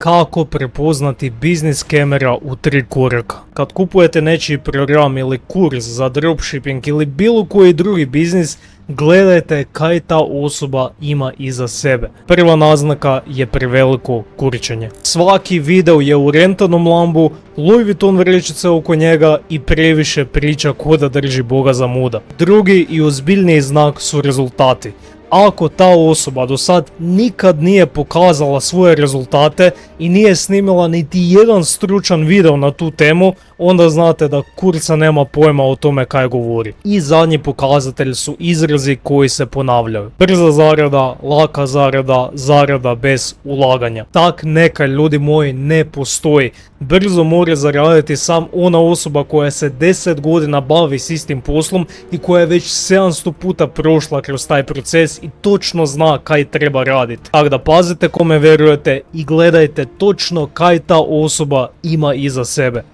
Kako prepoznati biznis skemera u 3 koraka. Kad kupujete nečiji program ili kurs za dropshipping ili bilo koji drugi biznis, gledajte kaj ta osoba ima iza sebe. Prva naznaka je preveliko kurčenje. Svaki video je u rentanom lambu, Louis Vuitton vrećice oko njega i previše priča ko da drži Boga za muda. Drugi i ozbiljniji znak su rezultati. Ako ta osoba do sad nikad nije pokazala svoje rezultate i nije snimila niti jedan stručan video na tu temu, onda znate da kurca nema pojma o tome kaj govori. I zadnji pokazatelj su izrazi koji se ponavljaju. Brza zarada, laka zarada, zarada bez ulaganja. Tak nekaj, ljudi moji, ne postoji. Brzo može zaraditi sam ona osoba koja se 10 godina bavi s istim poslom i koja je već 700 puta prošla kroz taj proces i točno zna kaj treba raditi. Tako da pazite kome verujete i gledajte točno kaj ta osoba ima iza sebe.